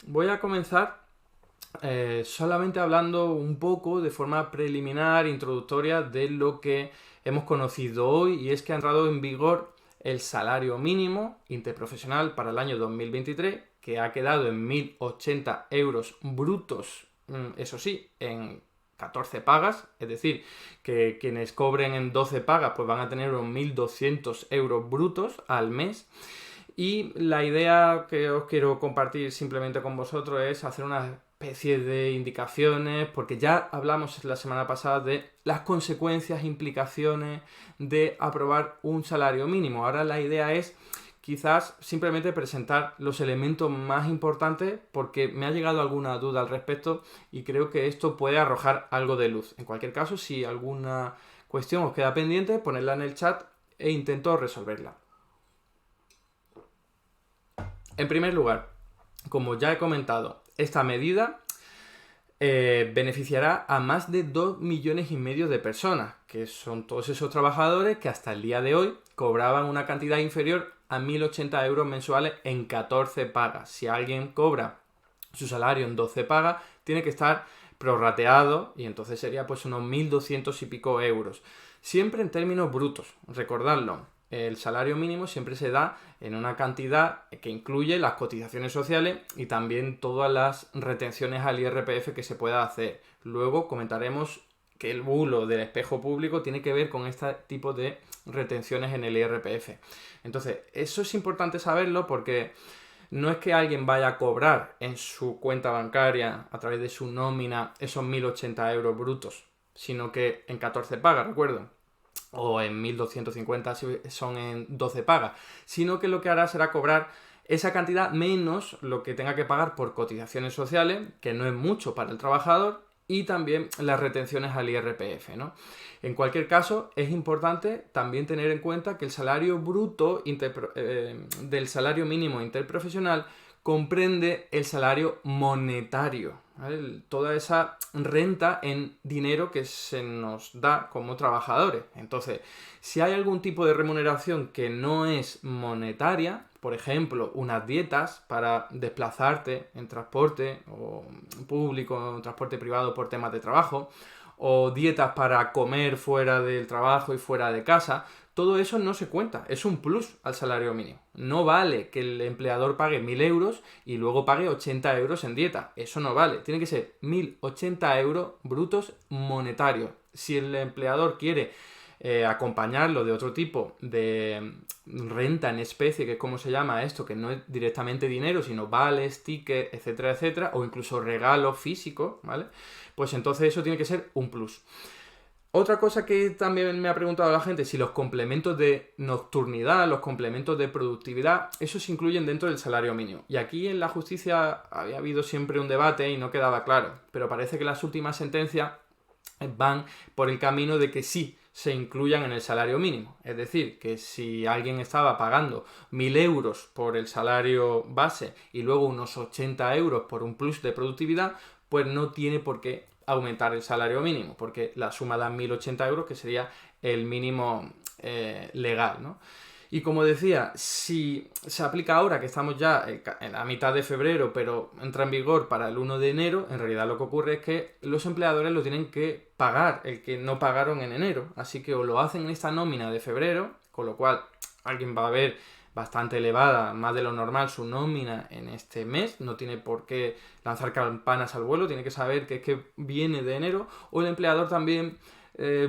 voy a comenzar solamente hablando un poco de forma preliminar, introductoria, de lo que hemos conocido hoy, y es que ha entrado en vigor el salario mínimo interprofesional para el año 2023, que ha quedado en 1.080 euros brutos, eso sí, en 14 pagas, es decir, que quienes cobren en 12 pagas pues van a tener unos 1.200 euros brutos al mes. Y la idea que os quiero compartir simplemente con vosotros es hacer una especie de indicaciones, porque ya hablamos la semana pasada de las consecuencias, implicaciones de aprobar un salario mínimo. Ahora la idea es quizás simplemente presentar los elementos más importantes, porque me ha llegado alguna duda al respecto y creo que esto puede arrojar algo de luz. En cualquier caso, si alguna cuestión os queda pendiente, ponedla en el chat e intento resolverla. En primer lugar, como ya he comentado, esta medida beneficiará a más de 2,5 millones de personas, que son todos esos trabajadores que hasta el día de hoy cobraban una cantidad inferior a 1.080 euros mensuales en 14 pagas. Si alguien cobra su salario en 12 pagas, tiene que estar prorrateado y entonces sería pues unos 1.200 y pico euros. Siempre en términos brutos, recordadlo. El salario mínimo siempre se da en una cantidad que incluye las cotizaciones sociales y también todas las retenciones al IRPF que se pueda hacer. Luego comentaremos que el bulo del espejo público tiene que ver con este tipo de retenciones en el IRPF. Entonces, eso es importante saberlo, porque no es que alguien vaya a cobrar en su cuenta bancaria a través de su nómina esos 1.080 euros brutos, sino que en 14 pagas, recuerdo, o en 1.250 si son en 12 pagas, sino que lo que hará será cobrar esa cantidad menos lo que tenga que pagar por cotizaciones sociales, que no es mucho para el trabajador, y también las retenciones al IRPF, ¿no? En cualquier caso, es importante también tener en cuenta que el salario bruto del salario mínimo interprofesional comprende el salario monetario, ¿vale? Toda esa renta en dinero que se nos da como trabajadores. Entonces, si hay algún tipo de remuneración que no es monetaria, por ejemplo, unas dietas para desplazarte en transporte o público, en transporte privado por temas de trabajo, o dietas para comer fuera del trabajo y fuera de casa, todo eso no se cuenta, es un plus al salario mínimo. No vale que el empleador pague 1.000 euros y luego pague 80 euros en dieta. Eso no vale, tiene que ser 1.080 euros brutos monetarios. Si el empleador quiere acompañarlo de otro tipo de renta en especie, que es como se llama esto, que no es directamente dinero, sino vales, tickets, etcétera, etcétera, o incluso regalos físicos, ¿vale? Pues entonces eso tiene que ser un plus. Otra cosa que también me ha preguntado la gente, si los complementos de nocturnidad, los complementos de productividad, esos se incluyen dentro del salario mínimo. Y aquí en la justicia había habido siempre un debate y no quedaba claro, pero parece que las últimas sentencias van por el camino de que sí se incluyan en el salario mínimo. Es decir, que si alguien estaba pagando 1.000 euros por el salario base y luego unos 80 euros por un plus de productividad, pues no tiene por qué aumentar el salario mínimo, porque la suma da 1.080 euros, que sería el mínimo legal, ¿no? Y como decía, si se aplica ahora, que estamos ya en la mitad de febrero, pero entra en vigor para el 1 de enero, en realidad lo que ocurre es que los empleadores lo tienen que pagar, el que no pagaron en enero. Así que o lo hacen en esta nómina de febrero, con lo cual alguien va a ver bastante elevada, más de lo normal, su nómina en este mes, no tiene por qué lanzar campanas al vuelo, tiene que saber que es que viene de enero, o el empleador también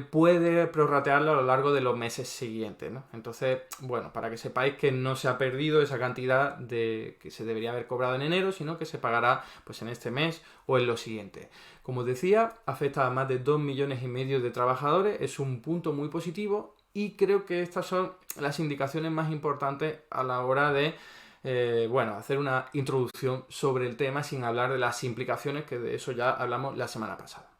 puede prorratearlo a lo largo de los meses siguientes, ¿no? Entonces, bueno, para que sepáis que no se ha perdido esa cantidad de que se debería haber cobrado en enero, sino que se pagará pues en este mes o en los siguientes. Como decía, afecta a más de 2,5 millones de trabajadores, es un punto muy positivo, y creo que estas son las indicaciones más importantes a la hora de hacer una introducción sobre el tema, sin hablar de las implicaciones, que de eso ya hablamos la semana pasada.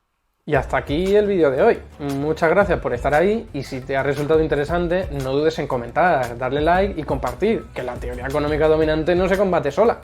Y hasta aquí el vídeo de hoy. Muchas gracias por estar ahí, y si te ha resultado interesante, no dudes en comentar, darle like y compartir, que la teoría económica dominante no se combate sola.